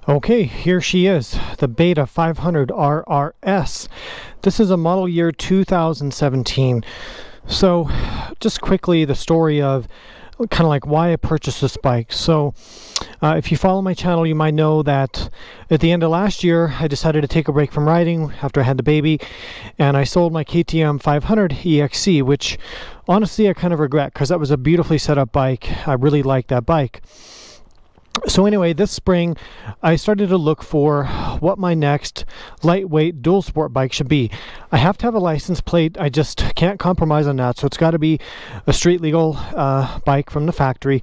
Okay, here she is, the Beta 500 RRS. This is a model year 2017. So, just quickly, the story of kind of like why I purchased this bike. So, if you follow my channel, you might know that at the end of last year, I decided to take a break from riding after I had the baby, and I sold my KTM 500 EXC, which honestly I kind of regret because that was a beautifully set up bike. I really liked that bike. So anyway, this spring I started to look for what my next lightweight dual sport bike should be. I have to have a license plate. I just can't compromise on that. So it's got to be a street legal bike from the factory.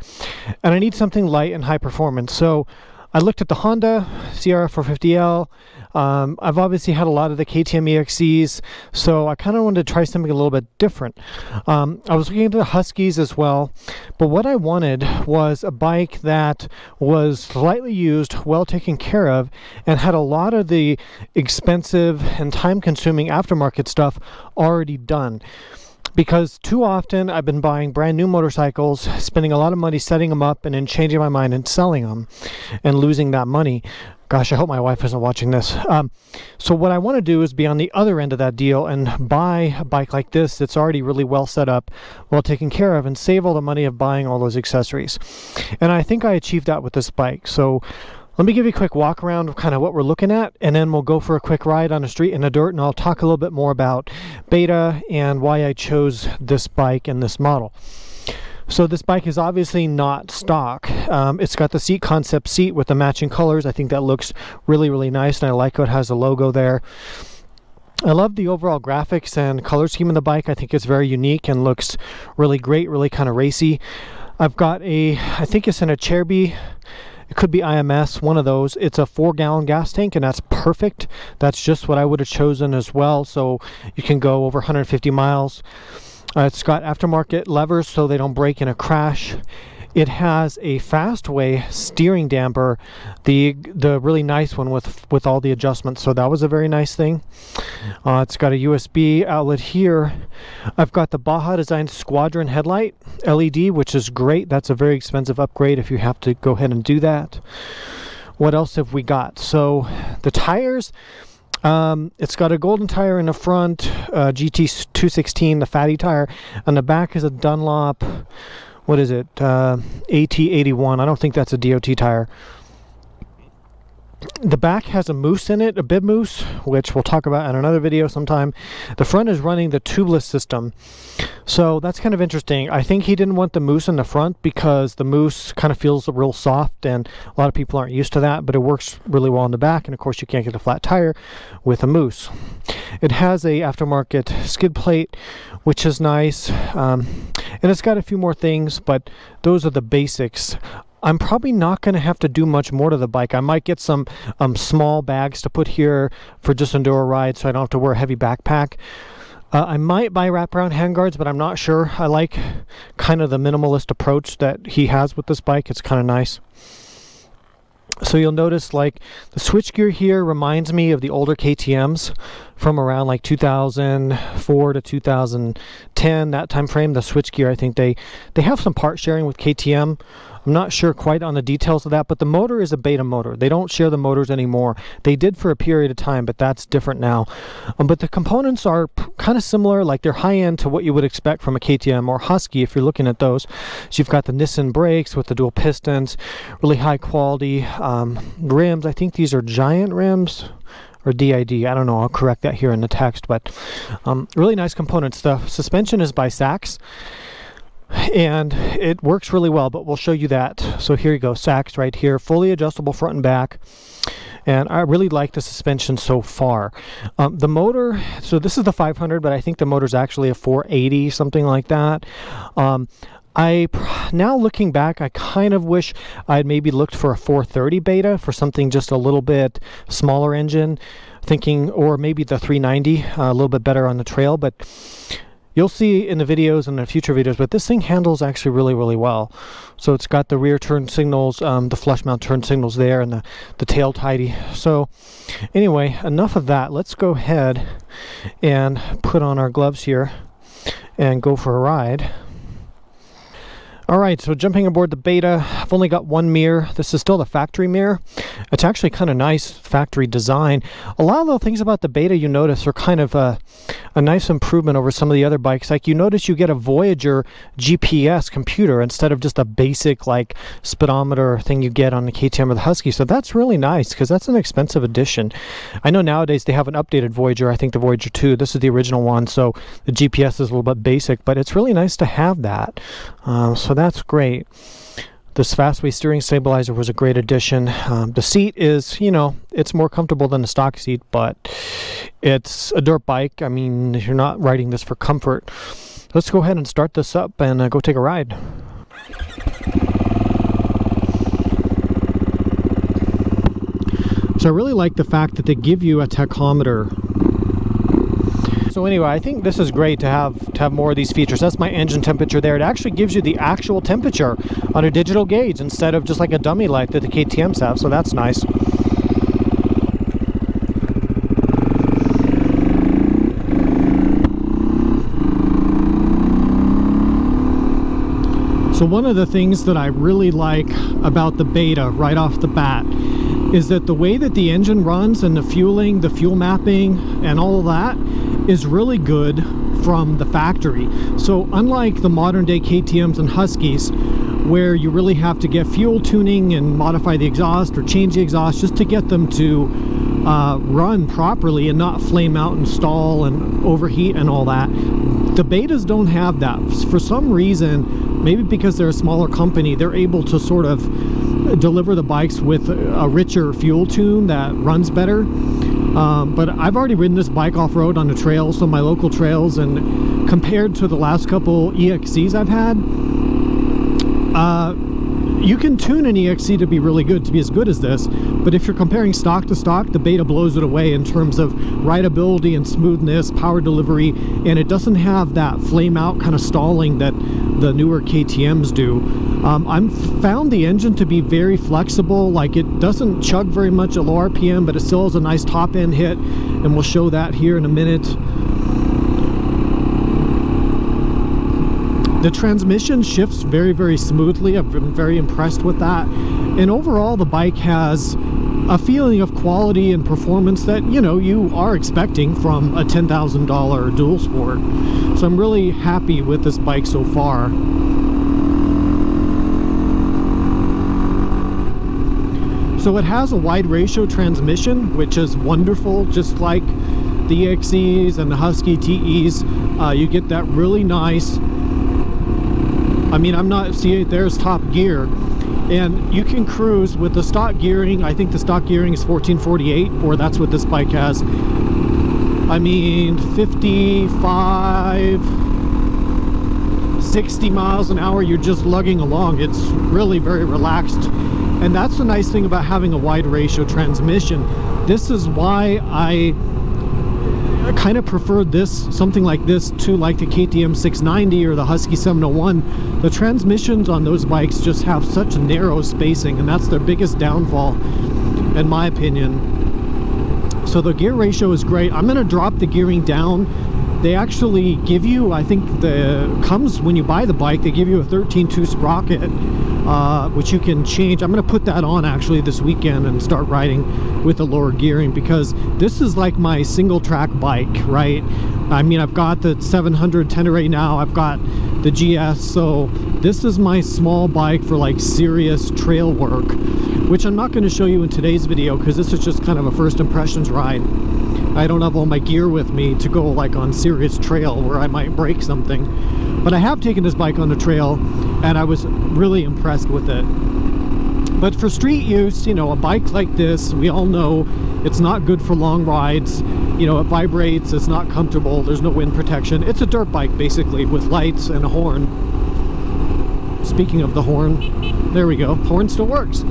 And I need something light and high performance. So I looked at the Honda CRF450L. I've obviously had a lot of the KTM EXCs, so I kind of wanted to try something a little bit different. I was looking into the Huskies as well, but what I wanted was a bike that was slightly used, well taken care of, and had a lot of the expensive and time-consuming aftermarket stuff already done. Because too often I've been buying brand new motorcycles, spending a lot of money setting them up, and then changing my mind and selling them and losing that money. Gosh, I hope my wife isn't watching this. So what I want to do is be on the other end of that deal and buy a bike like this that's already really well set up, well taken care of, and save all the money of buying all those accessories. And I think I achieved that with this bike. So let me give you a quick walk around of kind of what we're looking at, and then we'll go for a quick ride on the street in the dirt, and I'll talk a little bit more about Beta and why I chose this bike and this model. So this bike is obviously not stock. It's got the seat concept seat with the matching colors. I think that looks really, really nice, and I like how it has a logo there. I love the overall graphics and color scheme of the bike. I think it's very unique and looks really great, really kind of racy. I've got I think it's in a Cherby. It could be IMS, one of those. It's a 4-gallon gas tank, and that's perfect. That's just what I would have chosen as well, so you can go over 150 miles. It's got aftermarket levers so they don't break in a crash. It has a Fastway steering damper, the really nice one with all the adjustments, so that was a very nice thing. It's got a USB outlet here. I've got the Baja Design Squadron headlight LED, which is great. That's a very expensive upgrade if you have to go ahead and do that. What else have we got? So the tires, it's got a golden tire in the front, GT216, the fatty tire. On the back is a Dunlop, what is it, AT81. I don't think that's a DOT tire. The back has a moose in it, a bib moose, which we'll talk about in another video sometime. The front is running the tubeless system, so that's kind of interesting. I think he didn't want the moose in the front because the moose kind of feels real soft, and a lot of people aren't used to that, but it works really well in the back, and of course you can't get a flat tire with a moose. It has a aftermarket skid plate, which is nice, and it's got a few more things, but those are the basics. I'm probably not going to have to do much more to the bike. I might get some small bags to put here for just enduro rides so I don't have to wear a heavy backpack. I might buy wraparound handguards, but I'm not sure. I like kind of the minimalist approach that he has with this bike. It's kind of nice. So you'll notice like the switchgear here reminds me of the older KTMs from around like 2004 to 2010, that time frame. The switchgear, I think they have some part sharing with KTM. I'm not sure quite on the details of that, but the motor is a Beta motor. They don't share the motors anymore. They did for a period of time, but that's different now. But the components are kind of similar, like they're high end to what you would expect from a KTM or Husky if you're looking at those. So you've got the Nissan brakes with the dual pistons, really high quality rims. I think these are Giant rims or DID. I don't know. I'll correct that here in the text, but really nice components. The suspension is by Sachs, and it works really well, but we'll show you that. So here you go, Sachs right here, fully adjustable front and back, and I really like the suspension so far. The motor, so this is the 500, but I think the motor's actually a 480, something like that. Now looking back, I kind of wish I'd maybe looked for a 430 Beta for something just a little bit smaller engine, thinking, or maybe the 390, a little bit better on the trail, but you'll see in the videos and the future videos, but this thing handles actually really, really well. So it's got the rear turn signals, the flush mount turn signals there, and the tail tidy. So anyway, enough of that. Let's go ahead and put on our gloves here and go for a ride. All right, so jumping aboard the Beta, I've only got one mirror. This is still the factory mirror. It's actually kind of nice factory design. A lot of the things about the Beta you notice are kind of a nice improvement over some of the other bikes. Like you notice you get a Voyager GPS computer instead of just a basic like speedometer thing you get on the KTM or the Husky. So that's really nice because that's an expensive addition. I know nowadays they have an updated Voyager, I think the Voyager 2. This is the original one, so the GPS is a little bit basic, but it's really nice to have that. So that's great. This Fastway steering stabilizer was a great addition. The seat is, you know, it's more comfortable than the stock seat, but it's a dirt bike. I mean, you're not riding this for comfort. Let's go ahead and start this up and go take a ride. So I really like the fact that they give you a tachometer. So anyway, I think this is great to have more of these features. That's my engine temperature there. It actually gives you the actual temperature on a digital gauge instead of just like a dummy light that the KTMs have, so that's nice. So one of the things that I really like about the Beta right off the bat is that the way that the engine runs and the fueling, the fuel mapping, and all of that is really good from the factory. So unlike the modern day KTMs and Huskies, where you really have to get fuel tuning and modify the exhaust or change the exhaust just to get them to run properly and not flame out and stall and overheat and all that, the Betas don't have that. For some reason, maybe because they're a smaller company, they're able to sort of deliver the bikes with a richer fuel tune that runs better. But I've already ridden this bike off-road on the trails, on my local trails, and compared to the last couple EXCs I've had, you can tune an EXC to be really good, to be as good as this, but if you're comparing stock to stock, the Beta blows it away in terms of rideability and smoothness, power delivery, and it doesn't have that flame out kind of stalling that the newer KTMs do. I've found the engine to be very flexible. Like, it doesn't chug very much at low RPM, but it still has a nice top end hit, and we'll show that here in a minute. The transmission shifts very, very smoothly. I've been very impressed with that. And overall, the bike has a feeling of quality and performance that, you know, you are expecting from a $10,000 dual sport. So I'm really happy with this bike so far. So it has a wide ratio transmission, which is wonderful, just like the EXCs and the Husky TEs. You get that really nice, I mean, see, there's top gear, and you can cruise with the stock gearing. I think the stock gearing is 1448, or that's what this bike has. I mean, 55, 60 miles an hour, you're just lugging along. It's really very relaxed, and that's the nice thing about having a wide ratio transmission. This is why I kind of prefer something like this to like the KTM 690 or the Husky 701. The transmissions on those bikes just have such narrow spacing, and that's their biggest downfall in my opinion. So the gear ratio is great. I'm going to drop the gearing down. They actually give you, I think comes when you buy the bike, they give you a 13.2 sprocket, which you can change. I'm going to put that on actually this weekend and start riding with the lower gearing, because this is like my single track bike, right? I mean, I've got the 700 Tenere now, I've got the GS, so this is my small bike for like serious trail work, which I'm not going to show you in today's video because this is just kind of a first impressions ride. I don't have all my gear with me to go like on serious trail where I might break something. But I have taken this bike on the trail and I was really impressed with it. But for street use, you know, a bike like this, we all know it's not good for long rides. You know, it vibrates, it's not comfortable, there's no wind protection. It's a dirt bike basically with lights and a horn. Speaking of the horn, there we go, horn still works.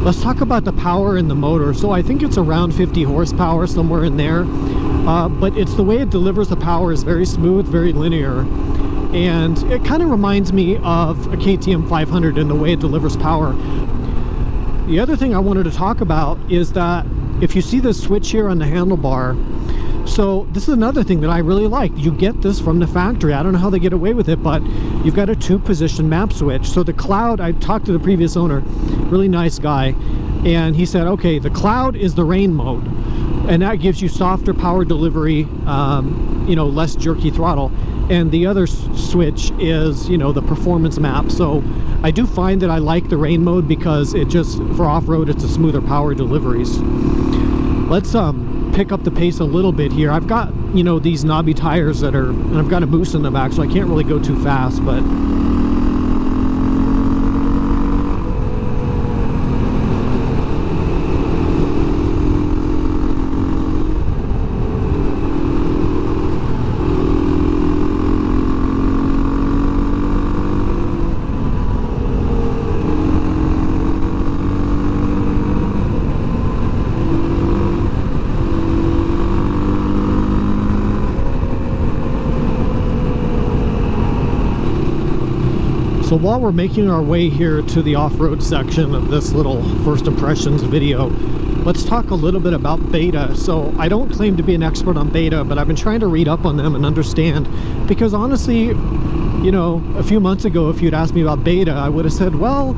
Let's talk about the power in the motor. So I think it's around 50 horsepower, somewhere in there. But it's the way it delivers the power is very smooth, very linear. And it kind of reminds me of a KTM 500 in the way it delivers power. The other thing I wanted to talk about is that if you see this switch here on the handlebar, So this is another thing that I really like. You get this from the factory. I don't know how they get away with it, but you've got a 2-position map switch. So the cloud, I talked to the previous owner, really nice guy, and he said, okay, the cloud is the rain mode, and that gives you softer power delivery, you know, less jerky throttle. And the other switch is, you know, the performance map. So I do find that I like the rain mode because it just, for off-road, it's a smoother power deliveries. Let's pick up the pace a little bit here. I've got, you know, these knobby tires that are, and I've got a moose in the back, so I can't really go too fast, but so while we're making our way here to the off-road section of this little first impressions video, let's talk a little bit about beta. So I don't claim to be an expert on beta, but I've been trying to read up on them and understand, because honestly, you know, a few months ago, if you'd asked me about beta, I would have said, well,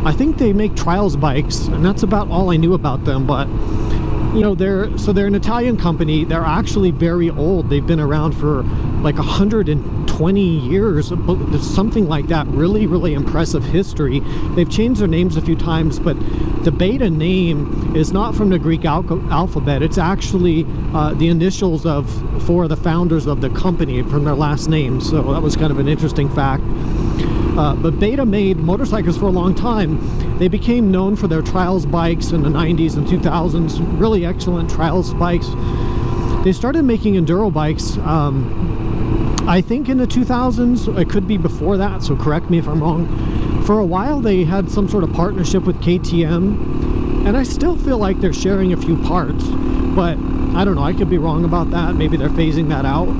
I think they make trials bikes, and that's about all I knew about them. But you know, they're an Italian company. They're actually very old. They've been around for like 120 years, something like that. Really impressive history. They've changed their names a few times, but the Beta name is not from the Greek alphabet. It's actually the initials of 4 of the founders of the company from their last names. So that was kind of an interesting fact. But Beta made motorcycles for a long time. They became known for their trials bikes in the 90s and 2000s, really excellent trials bikes. They started making enduro bikes, I think in the 2000s. It could be before that, so correct me if I'm wrong. For a while they had some sort of partnership with KTM, and I still feel like they're sharing a few parts, but I don't know, I could be wrong about that. Maybe they're phasing that out.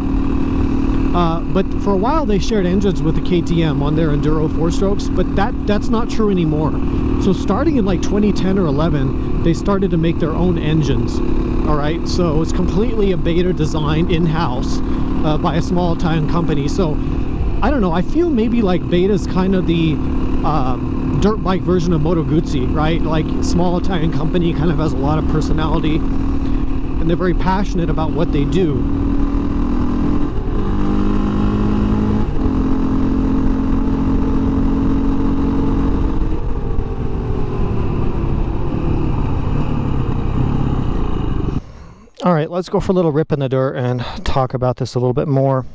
But for a while they shared engines with the KTM on their enduro 4-strokes, but that's not true anymore. So starting in like 2010 or 11, they started to make their own engines. All right, so it's completely a Beta design in-house by a small Italian company. So I don't know, I feel maybe like Beta's kind of the dirt bike version of Moto Guzzi, right? Like, small Italian company, kind of has a lot of personality, and they're very passionate about what they do. All right, let's go for a little rip in the dirt and talk about this a little bit more.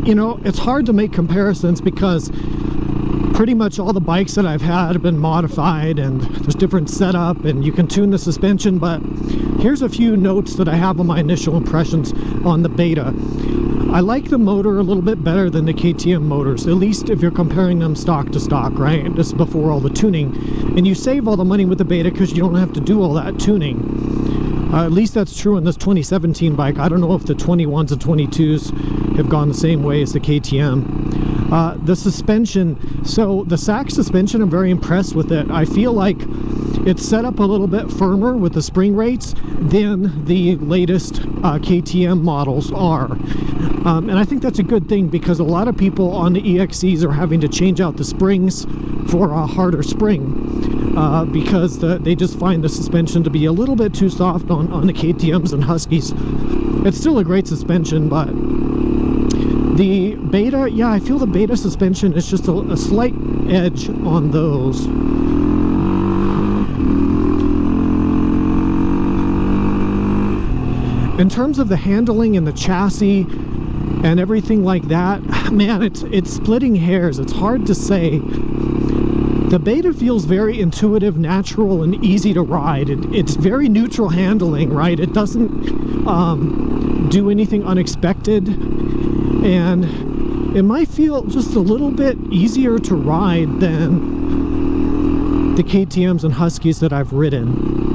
You know, it's hard to make comparisons because pretty much all the bikes that I've had have been modified, and there's different setup, and you can tune the suspension. But here's a few notes that I have on my initial impressions on the Beta. I like the motor a little bit better than the KTM motors, at least if you're comparing them stock to stock, right? This is before all the tuning. And you save all the money with the Beta because you don't have to do all that tuning. At least that's true in this 2017 bike. I don't know if the 21s and 22s have gone the same way as the KTM. The suspension, so the SAC suspension, I'm very impressed with it. I feel like it's set up a little bit firmer with the spring rates than the latest KTM models are. And I think that's a good thing, because a lot of people on the EXCs are having to change out the springs for a harder spring because they just find the suspension to be a little bit too soft on the KTMs and Huskies. It's still a great suspension, but the Beta, yeah, I feel the Beta suspension is just a slight edge on those. In terms of the handling and the chassis and everything like that, man, it's splitting hairs. It's hard to say. The Beta feels very intuitive, natural, and easy to ride. It's very neutral handling, right? It doesn't do anything unexpected, and it might feel just a little bit easier to ride than the KTMs and Huskies that I've ridden.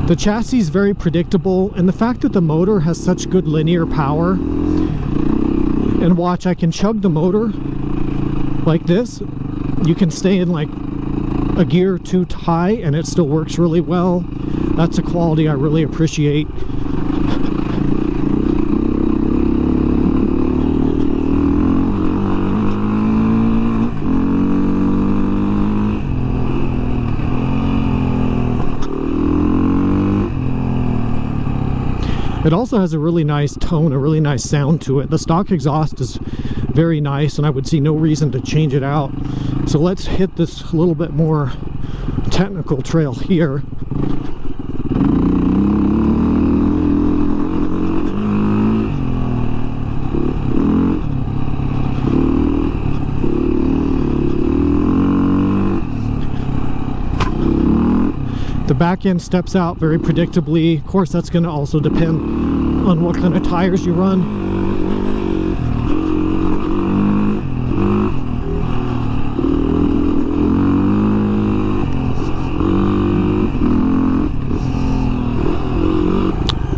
The chassis is very predictable, and the fact that the motor has such good linear power, and watch, I can chug the motor like this. You can stay in like a gear or two high and it still works really well. That's a quality I really appreciate. It also has a really nice tone, a really nice sound to it. The stock exhaust is very nice, and I would see no reason to change it out. So let's hit this a little bit more technical trail here. The back end steps out very predictably. Of course, that's going to also depend on what kind of tires you run.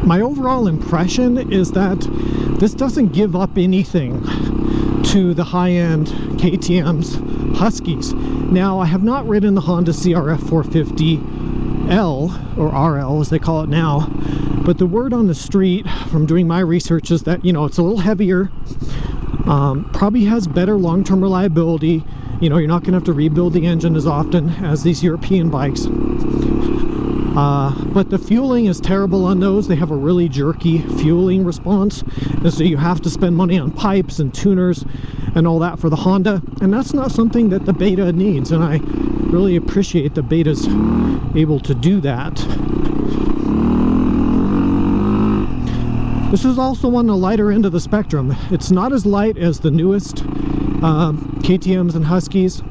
My overall impression is that this doesn't give up anything to the high-end KTM's Huskies. Now, I have not ridden the Honda CRF450L, or RL as they call it now, but the word on the street from doing my research is that, you know, it's a little heavier, probably has better long-term reliability. You know, you're not going to have to rebuild the engine as often as these European bikes. But the fueling is terrible on those. They have a really jerky fueling response, and so you have to spend money on pipes and tuners and all that for the Honda, and that's not something that the Beta needs, and I really appreciate the Beta's able to do that. This is also on the lighter end of the spectrum. It's not as light as the newest KTMs and Huskies.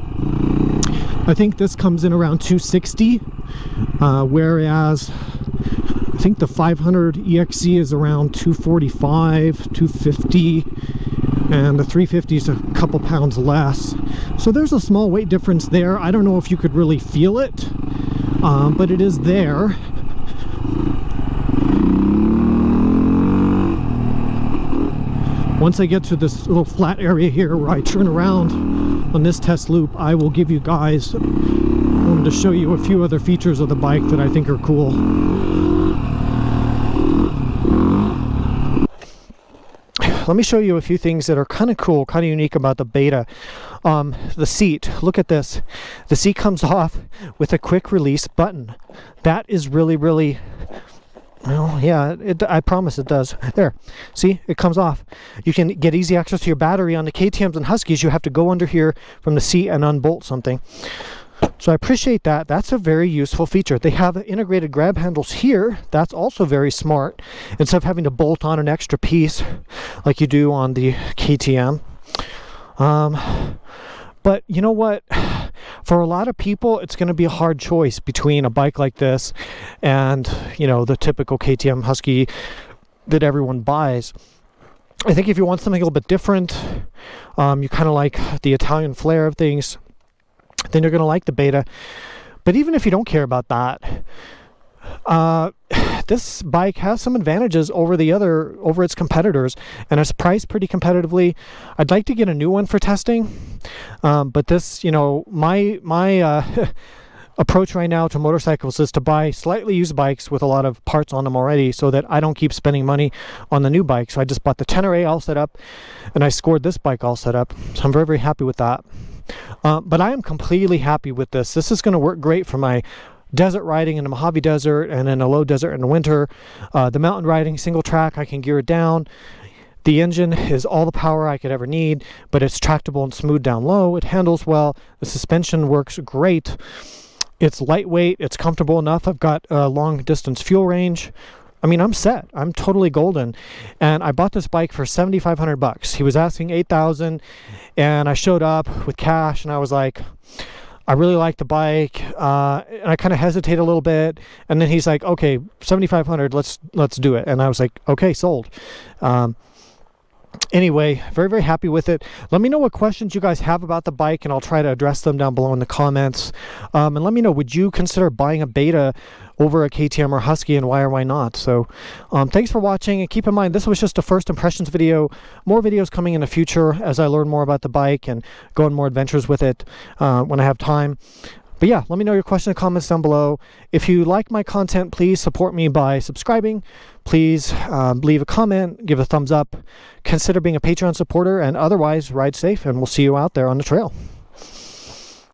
I think this comes in around 260, whereas I think the 500 EXC is around 245, 250, and the 350 is a couple pounds less. So there's a small weight difference there. I don't know if you could really feel it, but it is there. Once I get to this little flat area here where I turn around on this test loop, I will give you guys, I wanted to show you a few other features of the bike that I think are cool. Let me show you a few things that are kind of cool, kind of unique about the Beta. The seat, look at this. The seat comes off with a quick release button. That is really, really, well, yeah, I promise it does. There, see, it comes off. You can get easy access to your battery. On the KTMs and Huskies, you have to go under here from the seat and unbolt something. So I appreciate that. That's a very useful feature. They have integrated grab handles here. That's also very smart, instead of having to bolt on an extra piece like you do on the KTM. But you know what? For a lot of people, it's going to be a hard choice between a bike like this and, you know, the typical KTM Husky that everyone buys. I think if you want something a little bit different, you kind of like the Italian flair of things, then you're going to like the Beta. But even if you don't care about that, this bike has some advantages over its competitors, and it's priced pretty competitively. I'd like to get a new one for testing, but this, you know, my approach right now to motorcycles is to buy slightly used bikes with a lot of parts on them already, so that I don't keep spending money on the new bike. So I just bought the 10RA all set up, and I scored this bike all set up, so I'm very, very happy with that. But I am completely happy with this. This is going to work great for my desert riding in the Mojave Desert and in a low desert in the winter. The mountain riding, single track, I can gear it down. The engine is all the power I could ever need, but it's tractable and smooth down low. It handles well. The suspension works great. It's lightweight. It's comfortable enough. I've got a long distance fuel range. I mean, I'm set. I'm totally golden. And I bought this bike for $7,500. He was asking $8,000, and I showed up with cash, and I was like, I really like the bike, and I kind of hesitated a little bit, and then he's like, okay, $7,500, let's do it. And I was like, okay, sold. Anyway, very, very happy with it. Let me know what questions you guys have about the bike, and I'll try to address them down below in the comments. And let me know, would you consider buying a Beta over a KTM or Husky, and why or why not? So thanks for watching, and keep in mind, this was just a first impressions video. More videos coming in the future as I learn more about the bike and go on more adventures with it when I have time. But yeah, let me know your questions and comments down below. If you like my content, please support me by subscribing. Please leave a comment, give a thumbs up, consider being a Patreon supporter, and otherwise, ride safe, and we'll see you out there on the trail.